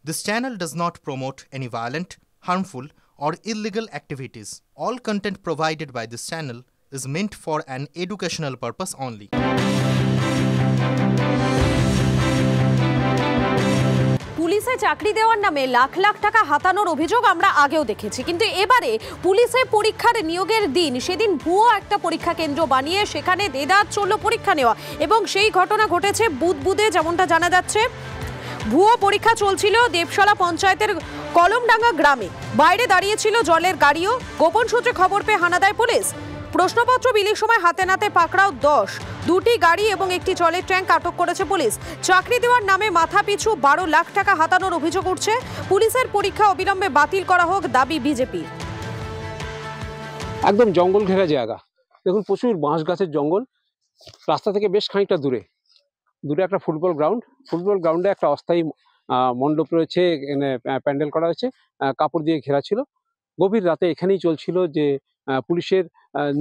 This channel does not promote any violent, harmful, or illegal activities. All content provided by this channel is meant for an educational purpose only. পুলিশে চাকরি দেওয়ার নামে লাখ লাখ টাকা হাতানোর অভিযোগ আমরা আগেও দেখেছি, কিন্তু এবারে পুলিশে পরীক্ষার নিয়োগের দিন সেদিন ভুয়ো একটা পরীক্ষা কেন্দ্র বানিয়ে সেখানে দেদার চলল পরীক্ষা নেওয়া, এবং সেই ঘটনা ঘটেছে বুদবুদে। যেমনটা জানা যাচ্ছে, ভুয়ো পরীক্ষা চলছিল দেবশালা পঞ্চায়েতের কলমডাঙ্গা গ্রামে। বাইরে দাঁড়িয়েছিল জলের গাড়িও। গোপন সূত্রে খবর পেয়ে হানা দেয় পুলিশ। প্রশ্নপত্র বিলির সময় হাতে নাতে পাকড়াও 10, 2টি গাড়ি এবং একটি জলের ট্যাঙ্ক আটক করেছে পুলিশ। চাকরি দেওয়ার নামে মাথা পিছু 12 লাখ টাকা হাতানোর অভিযোগ উঠছে। পুলিশের পরীক্ষা অবিলম্বে বাতিল করা হোক দাবি বিজেপির। একদম জঙ্গল ঘেরা জায়গা, দেখুন প্রচুর বাঁশ গাছের জঙ্গল। রাস্তা থেকে বেশ খানিকটা দূরে একটা ফুটবল গ্রাউন্ডে একটা অস্থায়ী মণ্ডপ রয়েছে, এখানে প্যান্ডেল করা হয়েছে, কাপড় দিয়ে ঘেরা ছিল। গভীর রাতে এখানেই চলছিল যে পুলিশের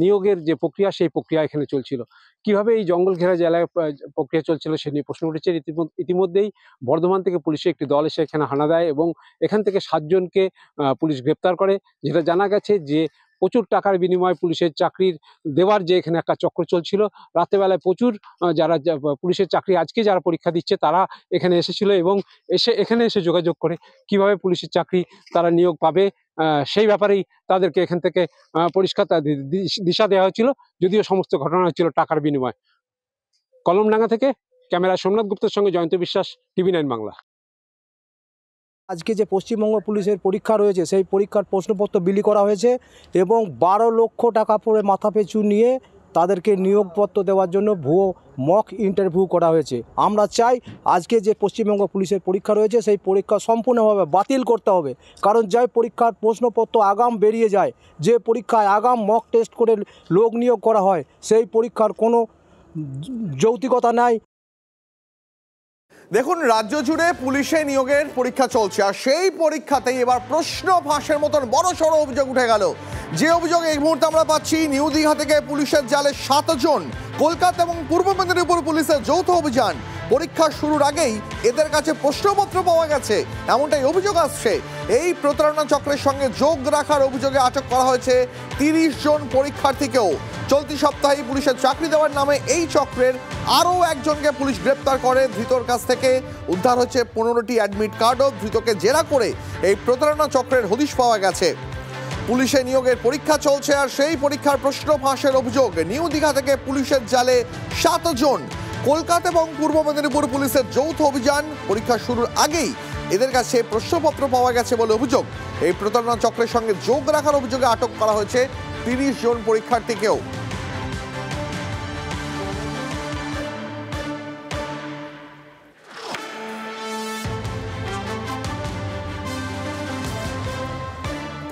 নিয়োগের যে প্রক্রিয়া, সেই প্রক্রিয়া এখানে চলছিল। কিভাবে এই জঙ্গল ঘেরা জেলায় প্রক্রিয়া চলছিল সে নিয়ে প্রশ্ন উঠেছে। ইতিমধ্যেই বর্ধমান থেকে পুলিশের একটি দল এসে এখানে হানা দেয় এবং এখান থেকে 7 জনকে পুলিশ গ্রেপ্তার করে। যেটা জানা গেছে যে প্রচুর টাকার বিনিময়ে পুলিশের চাকরির দেওয়ার যে এখানে একটা চক্র চলছিল। রাতেবেলায় প্রচুর যারা পুলিশের চাকরি আজকে যারা পরীক্ষা দিচ্ছে তারা এখানে এসেছিল এবং এখানে এসে যোগাযোগ করে কিভাবে পুলিশের চাকরি তারা নিয়োগ পাবে সেই ব্যাপারেই তাদেরকে এখান থেকে পরিষ্কার দিশা দেওয়া হয়েছিল, যদিও সমস্ত ঘটনা হচ্ছিল টাকার বিনিময়। কলমডাঙ্গা থেকে ক্যামেরায় সোমনাথ গুপ্তের সঙ্গে জয়ন্ত বিশ্বাস, TV9 বাংলা। আজকে যে পশ্চিমবঙ্গ পুলিশের পরীক্ষা রয়েছে সেই পরীক্ষার প্রশ্নপত্র বিলি করা হয়েছে এবং 12 লক্ষ টাকা পরে মাথা পিছু নিয়ে তাদেরকে নিয়োগপত্র দেওয়ার জন্য ভুয়ো মক ইন্টারভিউ করা হয়েছে। আমরা চাই আজকে যে পশ্চিমবঙ্গ পুলিশের পরীক্ষা রয়েছে সেই পরীক্ষা সম্পূর্ণভাবে বাতিল করতে হবে, কারণ যাই পরীক্ষার প্রশ্নপত্র আগাম বেরিয়ে যায়, যে পরীক্ষায় আগাম মক টেস্ট করে লোক নিয়োগ করা হয়, সেই পরীক্ষার কোনো যৌক্তিকতা নাই। দেখুন, রাজ্য জুড়ে পুলিশে নিয়োগের পরীক্ষা চলছে, আর সেই পরীক্ষাতেই এবার প্রশ্ন ফাঁসের মতন বড় সড়ো অভিযোগ উঠে গেল। যে অভিযোগ এই মুহূর্তে আমরা পাচ্ছি, নিউ দীঘা থেকে পুলিশের জালে 7 জন। কলকাতা এবং পূর্ব মেদিনীপুর পুলিশের যৌথ অভিযান। পরীক্ষা শুরুর আগেই এদের কাছে প্রশ্নপত্র পাওয়া গেছে, এমনটাই অভিযোগ আসছে। এই প্রতারণা চক্রের সঙ্গে যোগ রাখার অভিযোগে আটক করা হয়েছে 30 জন পরীক্ষার্থীকেও। চলতি সপ্তাহে পুলিশের চাকরি দেওয়ার নামে এই চক্রের আরও একজনকে পুলিশ গ্রেপ্তার করে। ধৃতর কাছ থেকে উদ্ধার হচ্ছে 15টি অ্যাডমিট কার্ডও। ধৃতকে জেরা করে এই প্রতারণা চক্রের হদিশ পাওয়া গেছে। পুলিশে নিয়োগের পরীক্ষা চলছে, আর সেই পরীক্ষার প্রশ্ন ফাঁসের অভিযোগ। নিউ দীঘা থেকে পুলিশের জালে 7 জন। কলকাতা এবং পূর্ব মেদিনীপুর পুলিশের যৌথ অভিযান। পরীক্ষা শুরুর আগেই এদের কাছে প্রশ্নপত্র পাওয়া গেছে বলে অভিযোগ। এই প্রতারণা চক্রের সঙ্গে যোগ রাখার অভিযোগে আটক করা হয়েছে 30 জন পরীক্ষার্থীকেও।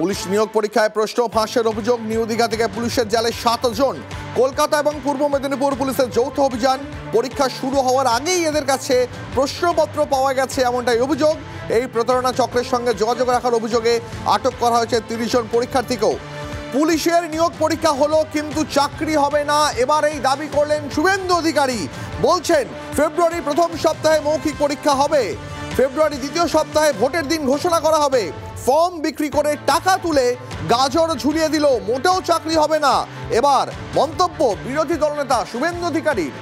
পুলিশ নিয়োগ পরীক্ষায় প্রশ্ন ফাঁসের অভিযোগ। নিউ দীঘা থেকে পুলিশের জালে 7 জন। কলকাতা এবং পূর্ব মেদিনীপুর পুলিশের যৌথ অভিযান। পরীক্ষা শুরু হওয়ার আগেই এদের কাছে প্রশ্নপত্র পাওয়া গেছে, এমনটাই অভিযোগ। এই প্রতারণা চক্রের সঙ্গে যোগাযোগ রাখার অভিযোগে আটক করা হয়েছে 30 জন পরীক্ষার্থীকেও। পুলিশের নিয়োগ পরীক্ষা হলো, কিন্তু চাকরি হবে না, এবার এই দাবি করলেন শুভেন্দু অধিকারী। বলছেন ফেব্রুয়ারি প্রথম সপ্তাহে মৌখিক পরীক্ষা হবে, ফেব্রুয়ারি দ্বিতীয় সপ্তাহে ভোটের দিন ঘোষণা করা হবে। ফর্ম বিক্রি করে টাকা তুলে গাজর ঝুলিয়ে দিল, মোটেও চাকরি হবে না। এবার মন্তব্য বিরোধী দলনেতা শুভেন্দু অধিকারীর।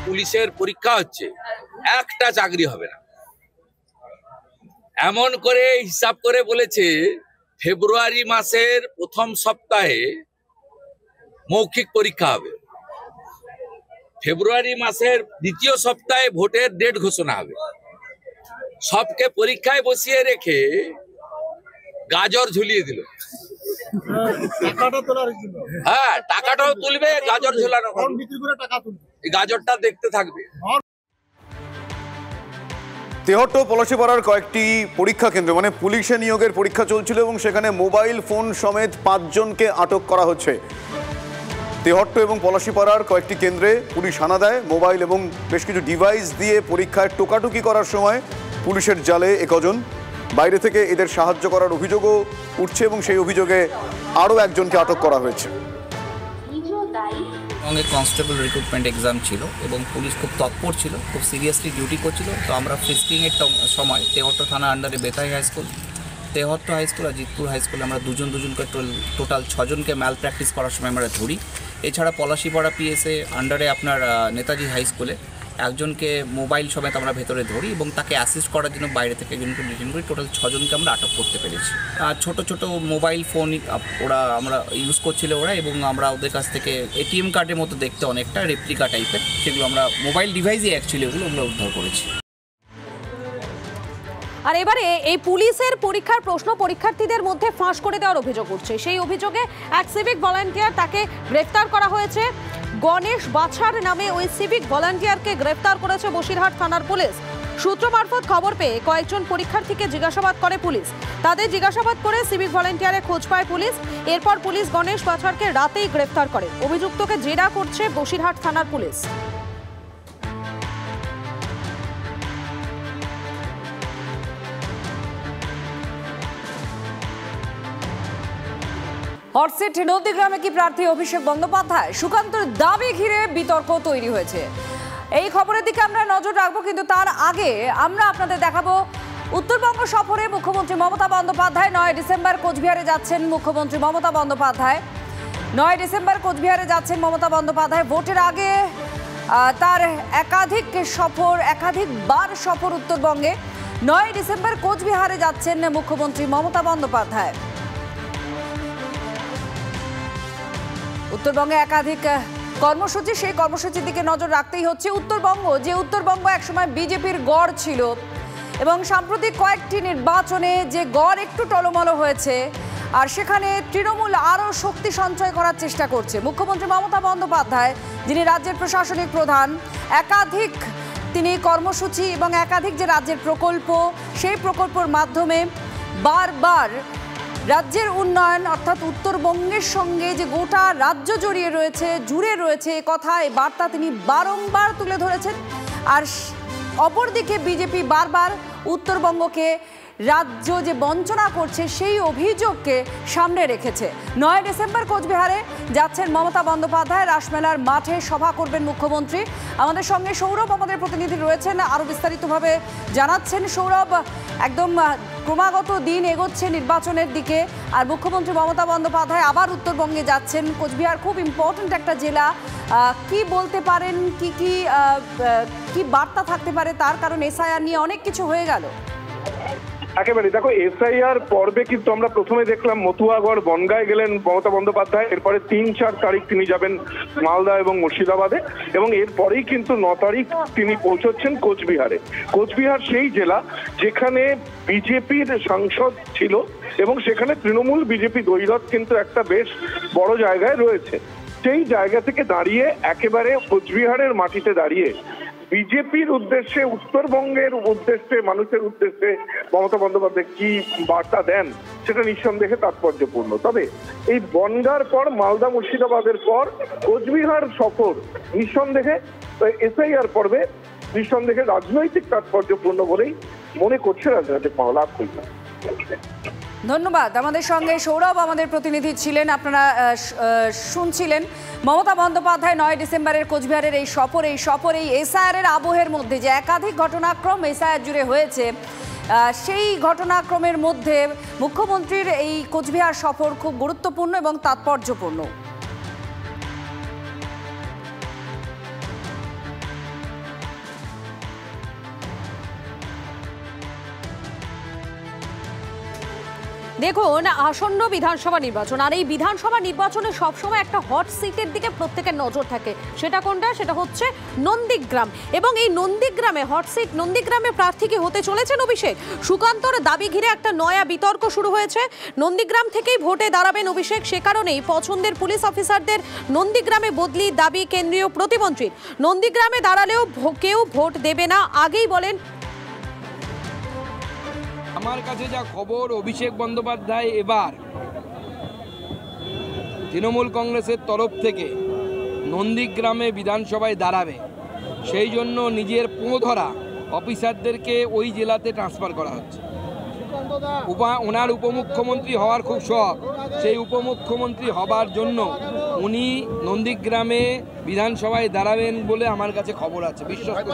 পুলিশের পরীক্ষা হচ্ছে, একটা চাকরি হবে না এমন করে হিসাব করে বলেছে ফেব্রুয়ারি মাসের প্রথম সপ্তাহে মৌখিক পরীক্ষা হবে, ফেব্রুয়ারি মাসের দ্বিতীয় সপ্তাহে ভোটের ডেট ঘোষণা হবে। সবকে পরীক্ষায় বসিয়ে রেখে গাজর ঝুলিয়ে দিল। হ্যাঁ, টাকাটাও তুলবে, গাজর ঝুলানো, গাজরটা দেখতে থাকবে। তেহট্ট পলাশীপাড়ার কয়েকটি পরীক্ষা কেন্দ্র, মানে পুলিশে নিয়োগের পরীক্ষা চলছিল এবং সেখানে মোবাইল ফোন সমেত 5 জনকে আটক করা হচ্ছে। তেহট্ট এবং পলাশীপাড়ার কয়েকটি কেন্দ্রে পুলিশ হানা দেয়। মোবাইল এবং বেশ কিছু ডিভাইস দিয়ে পরীক্ষায় টোকাটুকি করার সময় পুলিশের জালে 1 জন। বাইরে থেকে এদের সাহায্য করার অভিযোগও উঠছে এবং সেই অভিযোগে আরও একজনকে আটক করা হয়েছে। উত্তরবঙ্গে কনস্টেবল রিক্রুটমেন্ট এক্সাম ছিল এবং পুলিশ খুব তৎপর ছিল, খুব সিরিয়াসলি ডিউটি করছিল। তো আমরা ফ্রিস্কিংয়ের সময় তেহট্ট থানা আন্ডারে Betai high school, Tehatta high school আর জিতপুর হাই স্কুলে আমরা দুজন করে টোটাল 6 জনকে ম্যাল প্র্যাকটিস করার সময় আমরা ধরি। এছাড়া পলাশিপাড়া পিএসএ আন্ডারে আপনার নেতাজি হাই স্কুলে একজনকে মোবাইল সমেত আমরা ভেতরে ধরি এবং তাকে অ্যাসিস্ট করার জন্য বাইরে থেকে একজনকে ডিটেইন করি। টোটাল 6 জনকে আমরা আটক করতে পেরেছি। আর ছোট মোবাইল ফোন আমরা ইউজ করছিল ওরা, এবং আমরা ওদের কাছ থেকে এটিএম কার্ডের মতো দেখতে অনেকটা রেপ্লিকা টাইপের, সেগুলো আমরা মোবাইল ডিভাইসই অ্যাকচুয়ালি ওগুলো আমরা উদ্ধার করেছি। আর এবারে এই পুলিশের পরীক্ষার প্রশ্ন পরীক্ষার্থীদের মধ্যে ফাঁস করে দেওয়ার অভিযোগ উঠছে। সেই অভিযোগে এক সিভিক ভলান্টিয়ার, তাকে গ্রেফতার করা হয়েছে। গণেশ বাছার নামে ওই সিভিক ভলান্টিয়ারকে গ্রেফতার করেছে বসিরহাট থানার পুলিশ। সূত্র মারফত খবর পেয়ে কয়েকজন পরীক্ষার্থীকে জিজ্ঞাসাবাদ করে পুলিশ। তাদের জিজ্ঞাসাবাদ করে সিভিক ভলান্টিয়ারের খোঁজ পায় পুলিশ। এরপর পুলিশ গণেশ বাছারকে রাতেই গ্রেফতার করে। অভিযুক্তকে জেরা করছে বসিরহাট থানার পুলিশ। হটসিট নন্দীগ্রামে কি প্রার্থী অভিষেক বন্দ্যোপাধ্যায়? সুকান্তর দাবি ঘিরে বিতর্ক তৈরি হয়েছে। এই খবরের দিকে আমরা নজর রাখবো, কিন্তু তার আগে আমরা আপনাদের দেখাবো উত্তরবঙ্গ সফরে মুখ্যমন্ত্রী মমতা বন্দ্যোপাধ্যায়। 9 ডিসেম্বর কোচবিহারে যাচ্ছেন মুখ্যমন্ত্রী মমতা বন্দ্যোপাধ্যায়। 9 ডিসেম্বর কোচবিহারে যাচ্ছেন মমতা বন্দ্যোপাধ্যায়। ভোটের আগে তার একাধিকবার সফর উত্তরবঙ্গে। 9 ডিসেম্বর কোচবিহারে যাচ্ছেন মুখ্যমন্ত্রী মমতা বন্দ্যোপাধ্যায়। উত্তরবঙ্গে একাধিক কর্মসূচি, সেই কর্মসূচির দিকে নজর রাখতেই হচ্ছে। উত্তরবঙ্গ একসময় বিজেপির গড় ছিল এবং সাম্প্রতিক কয়েকটি নির্বাচনে যে গড় একটু টলমলো হয়েছে, আর সেখানে তৃণমূল আরও শক্তি সঞ্চয় করার চেষ্টা করছে। মুখ্যমন্ত্রী মমতা বন্দ্যোপাধ্যায়, যিনি রাজ্যের প্রশাসনিক প্রধান, একাধিক তিনি কর্মসূচি এবং একাধিক যে রাজ্যের প্রকল্প, সেই প্রকল্পের মাধ্যমে বারবার রাজ্যের উন্নয়ন, অর্থাৎ উত্তরবঙ্গের সঙ্গে যে গোটা রাজ্য জুড়ে রয়েছে এ কথা, এই বার্তা তিনি বারংবার তুলে ধরেছেন। আর অপরদিকে বিজেপি বারবার উত্তরবঙ্গকে রাজ্য যে বঞ্চনা করছে সেই অভিযোগকে সামনে রেখেছে। 9 ডিসেম্বর কোচবিহারে যাচ্ছেন মমতা বন্দ্যোপাধ্যায়। রাসমেলার মাঠে সভা করবেন মুখ্যমন্ত্রী। আমাদের সঙ্গে সৌরভ, আমাদের প্রতিনিধি রয়েছেন, আরও বিস্তারিতভাবে জানাচ্ছেন। সৌরভ, একদম ক্রমাগত দিন এগোচ্ছে নির্বাচনের দিকে, আর মুখ্যমন্ত্রী মমতা বন্দ্যোপাধ্যায় আবার উত্তরবঙ্গে যাচ্ছেন। কোচবিহার খুব ইম্পর্ট্যান্ট একটা জেলা, কি বলতে পারেন, কি বার্তা থাকতে পারে তার? কারণ এসআইআর নিয়ে অনেক কিছু হয়ে গেল। একেবারে দেখো, এসআইআর পর্বে কিন্তু আমরা প্রথমে দেখলাম মতুয়াগড় বনগাঁয় গেলেন মমতা বন্দ্যোপাধ্যায়। এরপরে 3-4 তারিখ তিনি যাবেন মালদা এবং মুর্শিদাবাদে, এবং এরপরেই কিন্তু 9 তারিখ তিনি পৌঁছচ্ছেন কোচবিহারে। কোচবিহার সেই জেলা যেখানে বিজেপির সাংসদ ছিল এবং সেখানে তৃণমূল বিজেপি দ্বৈরথ কিন্তু একটা বেশ বড় জায়গায় রয়েছে। সেই জায়গা থেকে দাঁড়িয়ে, একেবারে কোচবিহারের মাটিতে দাঁড়িয়ে বিজেপির উদ্দেশ্যে, উত্তরবঙ্গের উদ্দেশ্যে, মানুষের উদ্দেশ্যে মমতা বন্দ্যোপাধ্যায় কি বার্তা দেন সেটা নিঃসন্দেহে তাৎপর্যপূর্ণ। তবে এই বনগাঁর পর, মালদা মুর্শিদাবাদের পর কোচবিহার সফর নিঃসন্দেহে এসআইআর পর্বে নিঃসন্দেহে রাজনৈতিক তাৎপর্যপূর্ণ বলেই মনে করছে রাজনৈতিক মহল। ধন্যবাদ। আমাদের সঙ্গে সৌরভ, আমাদের প্রতিনিধি ছিলেন। আপনারা শুনছিলেন মমতা বন্দ্যোপাধ্যায় 9 ডিসেম্বরের কোচবিহারের এই সফর এই এসআইআরের আবহের মধ্যে যে একাধিক ঘটনাক্রম এসআইআর জুড়ে হয়েছে, সেই ঘটনাক্রমের মধ্যে মুখ্যমন্ত্রীর এই কোচবিহার সফর খুব গুরুত্বপূর্ণ এবং তাৎপর্যপূর্ণ। দেখুন, আসন্ন বিধানসভা নির্বাচন, আর এই বিধানসভা নির্বাচনে সবসময় একটা হট সিটের দিকে প্রত্যেকের নজর থাকে। সেটা কোনটা? সেটা হচ্ছে নন্দীগ্রাম। এবং এই নন্দীগ্রামে হট সিট, নন্দীগ্রামে প্রার্থী কি হতে চলেছেন অভিষেক? সুকান্তর দাবি ঘিরে একটা নয়া বিতর্ক শুরু হয়েছে। নন্দীগ্রাম থেকেই ভোটে দাঁড়াবেন অভিষেক, সে কারণেই পছন্দের পুলিশ অফিসারদের নন্দীগ্রামে বদলি দাবি কেন্দ্রীয় প্রতিমন্ত্রীর। নন্দীগ্রামে দাঁড়ালেও কেউ ভোট দেবে না, আগেই বলেন। আমার কাছে যা খবর, অভিষেক বন্দ্যোপাধ্যায় এবার তৃণমূল কংগ্রেসের তরফ থেকে নন্দীগ্রামে বিধানসভায় দাঁড়াবে, সেই জন্য নিজের পোঁধরা অফিসারদেরকে ওই জেলাতে ট্রান্সফার করা হচ্ছে। ওনার উপমুখ্যমন্ত্রী হওয়ার খুব শখ, সেই উপমুখ্যমন্ত্রী হবার জন্য উনি নন্দীগ্রামে বিধানসভায় দাঁড়াবেন বলে আমার কাছে খবর আছে, বিশ্বস্ত।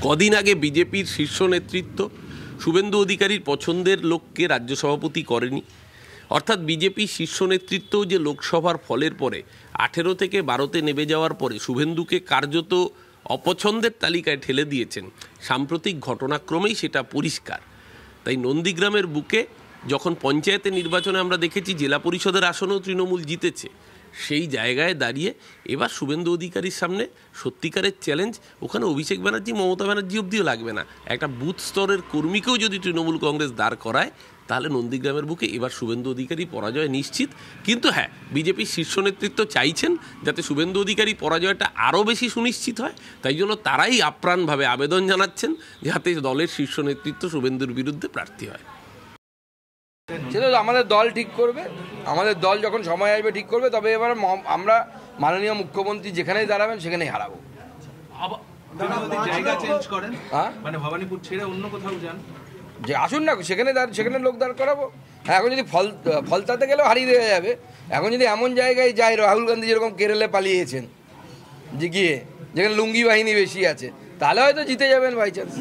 কদিন আগে বিজেপির শীর্ষ নেতৃত্ব শুভেন্দু অধিকারীর পছন্দের লোককে রাজ্য সভাপতি করেনি, অর্থাৎ বিজেপির শীর্ষ নেতৃত্ব যে লোকসভার ফলের পরে 18 থেকে 12-তে নেমে যাওয়ার পরে শুভেন্দুকে কার্যত অপছন্দের তালিকায় ঠেলে দিয়েছেন। সাম্প্রতিক ঘটনাক্রমেই সেটা পরিষ্কার। তাই নন্দীগ্রামের বুকে যখন পঞ্চায়েতের নির্বাচনে আমরা দেখেছি জেলা পরিষদের আসনেও তৃণমূল জিতেছে, সেই জায়গায় দাঁড়িয়ে এবার শুভেন্দু অধিকারীর সামনে সত্যিকারের চ্যালেঞ্জ। ওখানে অভিষেক ব্যানার্জি, মমতা ব্যানার্জি অবধিও লাগবে না, একটা বুথ স্তরের কর্মীকেও যদি তৃণমূল কংগ্রেস দাঁড় করায় তাহলে নন্দীগ্রামের বুকে এবার শুভেন্দু অধিকারী পরাজয় নিশ্চিত। কিন্তু হ্যাঁ, বিজেপির শীর্ষ নেতৃত্ব চাইছেন যাতে শুভেন্দু অধিকারী পরাজয়টা আরও বেশি সুনিশ্চিত হয়, তাই জন্য তারাই আপ্রাণভাবে আবেদন জানাচ্ছেন যাতে দলের শীর্ষ নেতৃত্ব শুভেন্দুর বিরুদ্ধে প্রার্থী হয়। সেটা আমাদের দল ঠিক করবে, আমাদের দল যখন সময় আসবে ঠিক করবে। তবে এবার আমরা মাননীয় মুখ্যমন্ত্রী যেখানেই দাঁড়াবেন সেখানেই হারাবো। জায়গা চেঞ্জ করেন, মানে ভবানীপুর ছেড়ে অন্য কোথাও যান, যে আসুন না, সেখানে লোক দাঁড় করাবো। হ্যাঁ, এখন যদি ফলতাতে গেলেও হারিয়ে দেওয়া যাবে। এখন যদি এমন জায়গায় যায়, রাহুল গান্ধী যেরকম কেরলে পালিয়েছেন যে গিয়ে, যেখানে লুঙ্গি বাহিনী বেশি আছে, তাহলে হয়তো জিতে যাবেন বাই চান্স।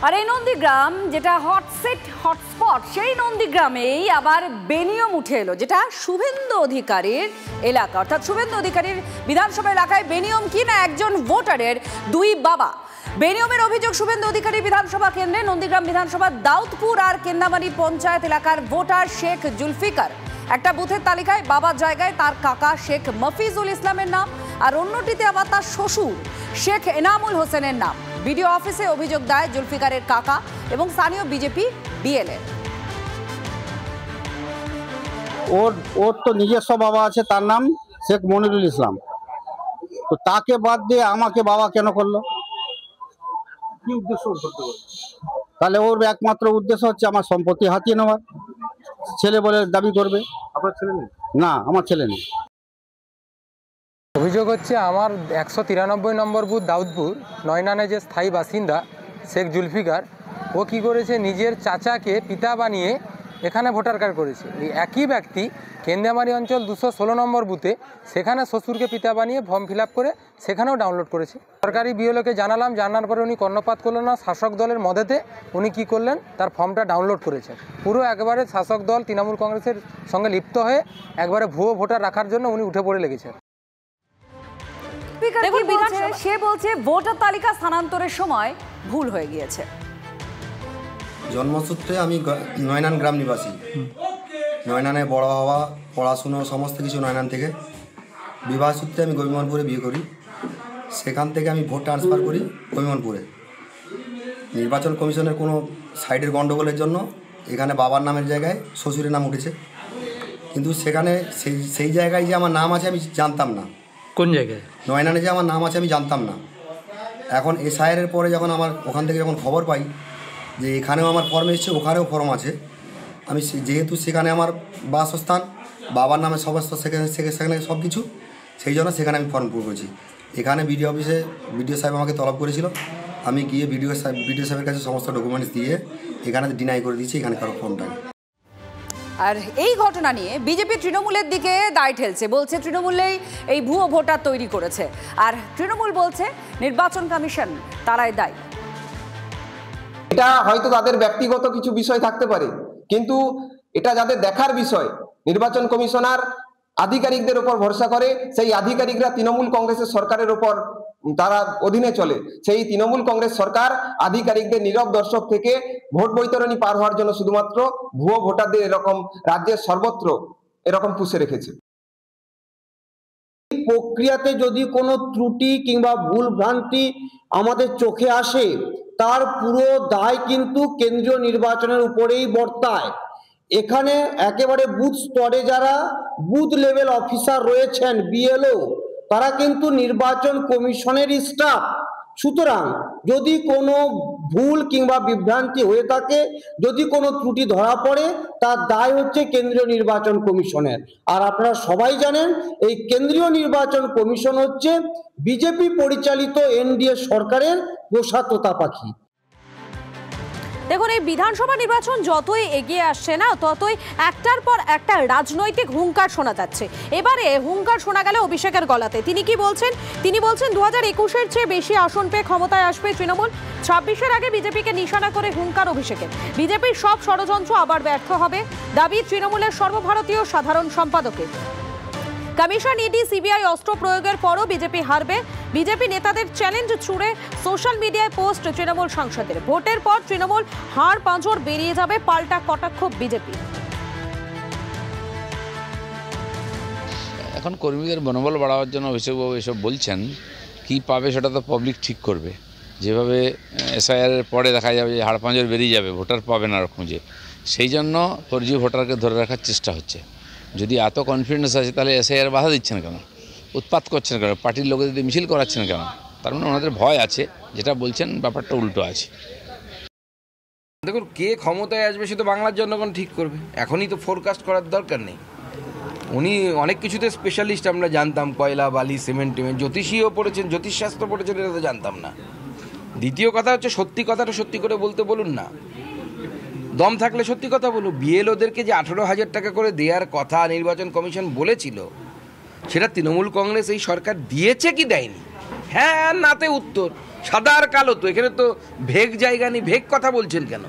আর এই নন্দীগ্রাম যেটা হটস্পট, সেই নন্দীগ্রামেই আবার বেনিয়ম উঠে এলো, যেটা শুভেন্দু অধিকারীর এলাকা। অর্থাৎ শুভেন্দু অধিকারীর বিধানসভা এলাকায় বেনিয়ম কি না, একজন ভোটারের দুই বাবা। বেনিয়মের অভিযোগ, শুভেন্দু অধিকারী বিধানসভা কেন্দ্রে নন্দীগ্রাম বিধানসভা দাউদপুর আর কেন্দামারি পঞ্চায়েত এলাকার ভোটার শেখ জুলফিকার একটা বুথের তালিকায় বাবার জায়গায় তার কাকা শেখ মফিজুল ইসলামের নাম, আর অন্যটিতে আবার তার শ্বশুর শেখ এনামুল হোসেনের নাম। বিডিও অফিসে অভিযোগ দেয় জুলফিকারের কাকা এবং স্থানীয় বিজেপি বিএলএ। ওর তো নিজস্ব বাবা আছে, তার নাম শেখ মনিরুল ইসলাম, তো তাকে বাদ দিয়ে আমাকে বাবা কেন করলো? কি উদ্দেশ্য? তাহলে ওর একমাত্র উদ্দেশ্য হচ্ছে আমার সম্পত্তি হাতিয়ে নেওয়ার, ছেলে বলে দাবি করবে। আপনার ছেলে নেই? না, আমার ছেলে নেই। অভিযোগ হচ্ছে আমার 193 নম্বর বুথ দাউদপুর নয়নানে যে স্থায়ী বাসিন্দা শেখ জুলফিকার, ও কি করেছে, নিজের চাচাকে পিতা বানিয়ে এখানে ভোটার কার্ড করেছে। এই একই ব্যক্তি কেন্দামারি অঞ্চল 216 নম্বর বুথে সেখানে শ্বশুরকে পিতা বানিয়ে ফর্ম ফিল আপ করে সেখানেও ডাউনলোড করেছে। সরকারি বিএলওকে জানালাম, জানার পরে উনি কর্ণপাত করলেন না। শাসক দলের মদতে উনি কি করলেন, তার ফর্মটা ডাউনলোড করেছেন। পুরো একবারে শাসক দল তৃণমূল কংগ্রেসের সঙ্গে লিপ্ত হয়ে একবারে ভুয়ো ভোটার রাখার জন্য উনি উঠে পড়ে লেগেছেন। সে বলছে ভোটার তালিকা স্থানান্তরের সময় ভুল হয়ে গিয়েছে। জন্মসূত্রে আমি নয়নান গ্রাম নিবাসী, নয়নানে বড় হওয়া, পড়াশুনো সমস্ত কিছু নয়নান থেকে। বিবাহ সূত্রে আমি গোবিন্দপুরে বিয়ে করি, সেখান থেকে আমি ভোট ট্রান্সফার করি গোবিন্দপুরে। নির্বাচন কমিশনের কোনো সাইডের গণ্ডগোলের জন্য এখানে বাবার নামের জায়গায় শ্বশুরের নাম উঠেছে, কিন্তু সেখানে সেই জায়গায় যে আমার নাম আছে আমি জানতাম না। কোন জায়গায়? নয়নানে যে আমার নাম আছে আমি জানতাম না। এখন এসআইআরের পরে যখন আমার ওখান থেকে যখন খবর পাই যে এখানেও আমার ফর্ম এসেছে, ওখানেও ফর্ম আছে, আমি যেহেতু সেখানে আমার বাসস্থান, বাবার নামে সমস্ত সেখানে সব কিছু, সেই জন্য সেখানে আমি ফর্ম পুরো করেছি। এখানে বিডিও অফিসে বিডিও সাহেব আমাকে তলব করেছিল, আমি গিয়ে বিডিও সাহেবের কাছে সমস্ত ডকুমেন্টস দিয়ে এখানে ডিনাই করে দিয়েছি এখানে কারো ফর্মটা। আর এই ঘটনা নিয়ে বিজেপি তৃণমূলের দিকে দায় ঠেলছে, বলছে তৃণমূলেই এই ভুয়ো ভোটার তৈরি করেছে। আর তৃণমূল বলছে নির্বাচন কমিশন তারাই দায়ী। এটা হয়তো তাদের ব্যক্তিগত কিছু বিষয় থাকতে পারে, কিন্তু এটা যাদের দেখার বিষয়, নির্বাচন কমিশনার আধিকারিকদের উপর ভরসা করে, সেই আধিকারিকরা তৃণমূল কংগ্রেসের সরকারের উপর তারা অধীনে চলে। সেই তৃণমূল কংগ্রেস সরকার আধিকারিকদের নীরব দর্শক থেকে ভোট বৈতরণী পার হওয়ার জন্য শুধুমাত্র ভুয়ো ভোটারদের এরকম রাজ্যের সর্বত্র এরকম পুষে রেখেছে। প্রক্রিয়াতে যদি কোনো ত্রুটি কিংবা ভুল ভ্রান্তি আমাদের চোখে আসে, তার পুরো দায় কিন্তু কেন্দ্রীয় নির্বাচনের উপরেই বর্তায়। এখানে একেবারে বুথ স্তরে যারা বুথ লেভেল অফিসার রয়েছেন, বিএলও, তারা কিন্তু নির্বাচন কমিশনেরই স্টাফ। সুতরাং যদি কোনো ভুল কিংবা বিভ্রান্তি হয়ে থাকে, যদি কোনো ত্রুটি ধরা পড়ে, তার দায় হচ্ছে কেন্দ্রীয় নির্বাচন কমিশনের। আর আপনারা সবাই জানেন এই কেন্দ্রীয় নির্বাচন কমিশন হচ্ছে বিজেপি পরিচালিত এনডিএ সরকারের পোষা তোতা পাখি। দেখুন, এই বিধানসভা নির্বাচন যতই এগিয়ে আসছে না, ততই একটার পর একটা রাজনৈতিক হুঙ্কার শোনা যাচ্ছে। এবারে হুঙ্কার শোনা গেল অভিষেকের গলাতে। তিনি কি বলছেন? তিনি বলছেন 2021-এর চেয়ে বেশি আসন পেয়ে ক্ষমতায় আসবে তৃণমূল। 26-এর আগে বিজেপিকে নিশানা করে হুঙ্কার অভিষেকের। বিজেপির সব ষড়যন্ত্র আবার ব্যর্থ হবে, দাবি তৃণমূলের সর্বভারতীয় সাধারণ সম্পাদকের। কমিশন, ইডি, সিবিআই অস্ত্র প্রয়োগের পরও বিজেপি হারবে। বিজেপি নেতাদের চ্যালেঞ্জ ছুড়ে সোশ্যাল মিডিয়ায় পোস্ট তৃণমূল সাংসদের। ভোটের পর তৃণমূল হাড় পাঁজর বেরিয়ে যাবে, পাল্টা কটাক্ষ বিজেপি। এখন কর্মীদের মনোবল বাড়াবার জন্য অভিষেকবাবু এসব বলছেন, কি পাবে সেটা তো পাবলিক ঠিক করবে। যেভাবে এসআইআরের পরে দেখা যাবে যে হাড় পাঁজর বেরিয়ে যাবে, ভোটার পাবে না খুঁজে, সেই জন্য ফর্জি ভোটারকে ধরে রাখার চেষ্টা হচ্ছে। যদি এত কনফিডেন্স আছে তাহলে এসআইআর বাধা দিচ্ছেন কেন, উৎপাত করছেন কেন, পার্টির লোকেদের যদি মিছিল করাচ্ছেন কেন? তার মানে ওনাদের ভয় আছে, যেটা বলছেন ব্যাপারটা উল্টো আছে। দেখুন, কে ক্ষমতায় আসবে সে তো বাংলার জনগণ ঠিক করবে। এখনই তো ফোরকাস্ট করার দরকার নেই। উনি অনেক কিছুতে স্পেশালিস্ট, আমরা জানতাম, কয়লা, বালি, সিমেন্ট টিমেন্ট, জ্যোতিষীও পড়েছেন, জ্যোতিষশাস্ত্র পড়েছেন, এটা তো জানতাম না। দ্বিতীয় কথা হচ্ছে, সত্যি কথাটা সত্যি করে বলতে বলুন না, দম থাকলে সত্যি কথা বলুন। বিএলওদেরকে যে 18,000 টাকা করে দেওয়ার কথা নির্বাচন কমিশন বলেছিল, সেটা তৃণমূল কংগ্রেস এই সরকার দিয়েছে কি দেয়নি? হ্যাঁ নাতে উত্তর, সাদা আর কালো তো, এখানে তো ভেগ জায়গা নেই। ভেগ কথা বলছেন কেন?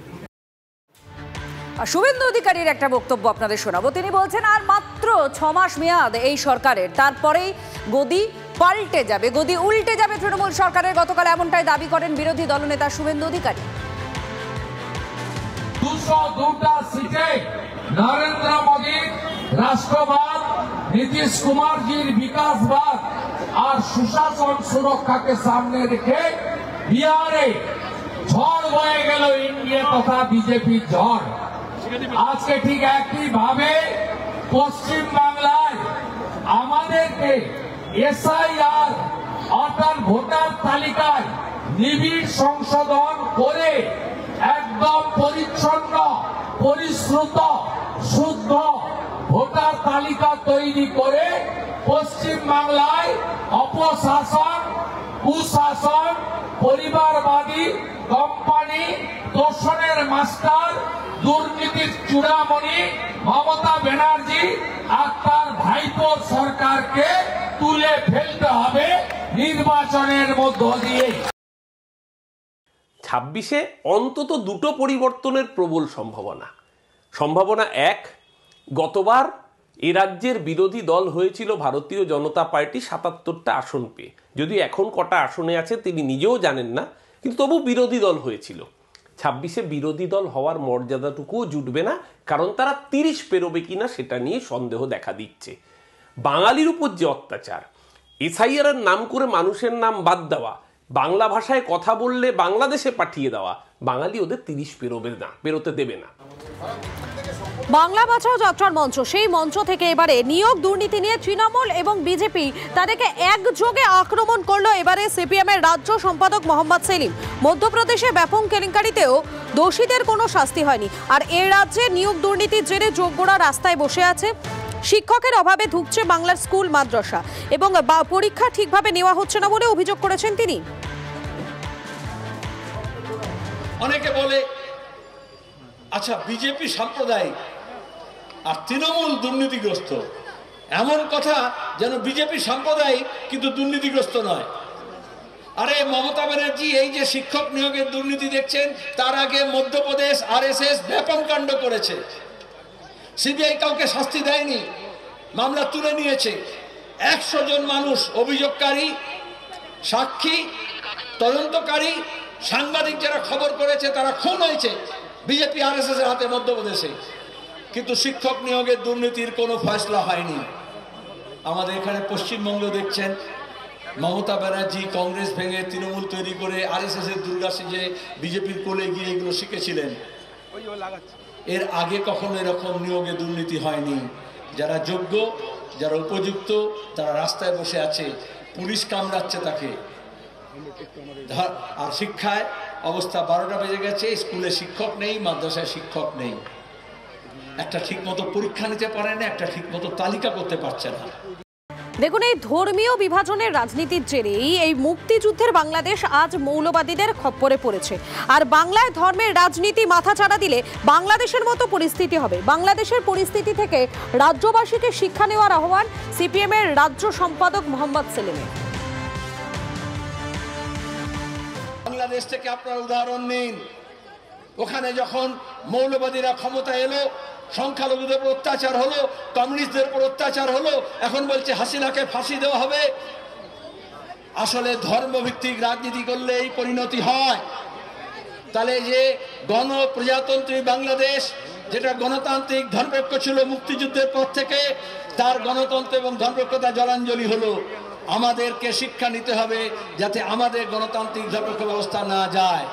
শুভেন্দু অধিকারীর একটা বক্তব্য আপনাদের শোনাবো। তিনি বলছেন আর মাত্র 6 মাস মেয়াদ এই সরকারের, তারপরেই গদি পাল্টে যাবে, গদি উল্টে যাবে তৃণমূল সরকারের। গতকাল এমনটাই দাবি করেন বিরোধী দলনেতা শুভেন্দু অধিকারী। 202টা সিটে নরেন্দ্র মোদীর রাষ্ট্রবাদ, নীতিশ কুমারজির বিকাশবাদ আর সুশাসন সুরক্ষাকে সামনে রেখে বিহারে ঝড় বয়ে গেল ইন্ডিয়া তথা বিজেপির ঝড়। আজকে ঠিক একই ভাবে পশ্চিম বাংলায় আমাদেরকে এসআইআর অর্থাৎ ভোটার তালিকায় নিবিড় সংশোধন করে একদম পরিচ্ছন্ন, পরিশ্রুত, শুদ্ধ ভোটার তালিকা তৈরি করে পশ্চিম বাংলায় অপশাসন, কুশাসন, পরিবারবাদী কোম্পানি, দোষণের মাস্টার, দুর্নীতির চূড়ামণি মমতা ব্যানার্জি আর তার ভাইপো সরকারকে তুলে ফেলতে হবে নির্বাচনের মধ্য দিয়ে। 26-এ অন্তত দুটো পরিবর্তনের প্রবল সম্ভাবনা। এক, গতবার এ রাজ্যের বিরোধী দল হয়েছিল ভারতীয় জনতা পার্টি 77টা আসন পেয়ে। যদি এখন কটা আসনে আছে তিনি নিজেও জানেন না, কিন্তু তবু বিরোধী দল হয়েছিল। 26-এ বিরোধী দল হওয়ার মর্যাদাটুকুও জুটবে না, কারণ তারা 30 পেরোবে কিনা সেটা নিয়ে সন্দেহ দেখা দিচ্ছে। বাঙালির উপর যে অত্যাচার, এসআইআর এর নাম করে মানুষের নাম বাদ দেওয়া, বাংলা ভাষায় কথা বললে বাংলাদেশে পাঠিয়ে দেওয়া, বাঙালি ওদের 30 পেরোতে দেবে না। বাংলা বাঁচাও যাত্রার মঞ্চ, সেই মঞ্চ থেকে এবারে নিয়োগ দুর্নীতি নিয়ে তৃণমূল এবং বিজেপি তাদেরকে একযোগে আক্রমণ করলো এবারে সিপিএম এর রাজ্য সম্পাদক মোহাম্মদ সেলিম। মধ্যপ্রদেশে ব্যাপক কেলেঙ্কারিতেও দোষীদের কোনো শাস্তি হয়নি, আর এর রাজ্যে নিয়োগ দুর্নীতির জেরে যোগ্যরা রাস্তায় বসে আছে। শিক্ষকের অভাবে ধুঁকছে বাংলার স্কুল মাদ্রাসা এবং পরীক্ষা ঠিকভাবে নেওয়া হচ্ছে না বলে অভিযোগ করেছেন তিনি। অনেকে বলে আচ্ছা বিজেপি সাম্প্রদায়িক আর তৃণমূল দুর্নীতিগ্রস্ত, এমন কথা যেন বিজেপি সাম্প্রদায়িক কিন্তু দুর্নীতিগ্রস্ত নয়। আরে মমতা ব্যানার্জি এই যে শিক্ষক নিয়োগের দুর্নীতি দেখছেন, তার আগে মধ্যপ্রদেশ আরএসএস ব্যাপক কাণ্ড করেছে। সিবিআই কাউকে শাস্তি দেয়নি, মামলা তুলে নিয়েছে। 100 জন মানুষ, অভিযোগকারী, সাক্ষী, তদন্তকারী, সাংবাদিক যারা খবর করেছে তারা খুন হয়েছে বিজেপি আরএসএস এর হাতে মধ্যপ্রদেশে। কিন্তু শিক্ষক নিয়োগের দুর্নীতির কোনো ফয়সলা হয়নি। আমাদের এখানে পশ্চিমবঙ্গ দেখছেন, মমতা ব্যানার্জি কংগ্রেস ভেঙে তৃণমূল তৈরি করে আরএসএস এর দুর্গা সেজে বিজেপির কোলে গিয়ে এগুলো শিখেছিলেন। এর আগে কখনো এরকম নিয়োগে দুর্নীতি হয়নি। যারা যোগ্য, যারা উপযুক্ত, তারা রাস্তায় বসে আছে, পুলিশ কামড়াচ্ছে তাকে। আর শিক্ষায় অবস্থা 12টা বেজে গেছে, স্কুলে শিক্ষক নেই, মাদ্রাসায় শিক্ষক নেই, একটা ঠিক মতো পরীক্ষা নিতে পারে না, একটা ঠিক মতো তালিকা করতে পারছে না। দেখুন, এই ধর্মীয় বিভাজনের রাজনীতির জেরেই এই মুক্তিযুদ্ধের বাংলাদেশ আজ মৌলবাদীদের খপ্পরে পড়েছে। আর বাংলায় ধর্মের রাজনীতি মাথাচাড়া দিলে বাংলাদেশের মতো পরিস্থিতি হবে। বাংলাদেশের পরিস্থিতি থেকে রাজ্যবাসীকে শিক্ষা নেওয়ার আহ্বান সিপিএম এর রাজ্য সম্পাদক মোহাম্মদ সেলিমের। বাংলাদেশ থেকে আপনারা উদাহরণ নিন, ওখানে যখন মৌলবাদীরা ক্ষমতা এলো, সংখ্যালঘুদের উপর অত্যাচার হলো, কমিউনিস্টদের উপর অত্যাচার হলো, এখন বলছে হাসিনাকে ফাঁসি দেওয়া হবে। আসলে ধর্মভিত্তিক রাজনীতি করলে এই পরিণতি হয়। তাহলে যে গণপ্রজাতন্ত্রী বাংলাদেশ, যেটা গণতান্ত্রিক ধর্মনিরপেক্ষ ছিল মুক্তিযুদ্ধের পর থেকে, তার গণতন্ত্র এবং ধর্মনিরপেক্ষতা জলাঞ্জলি হলো। আমাদেরকে শিক্ষা নিতে হবে যাতে আমাদের গণতান্ত্রিক ধর্মনিরপেক্ষ ব্যবস্থা না যায়।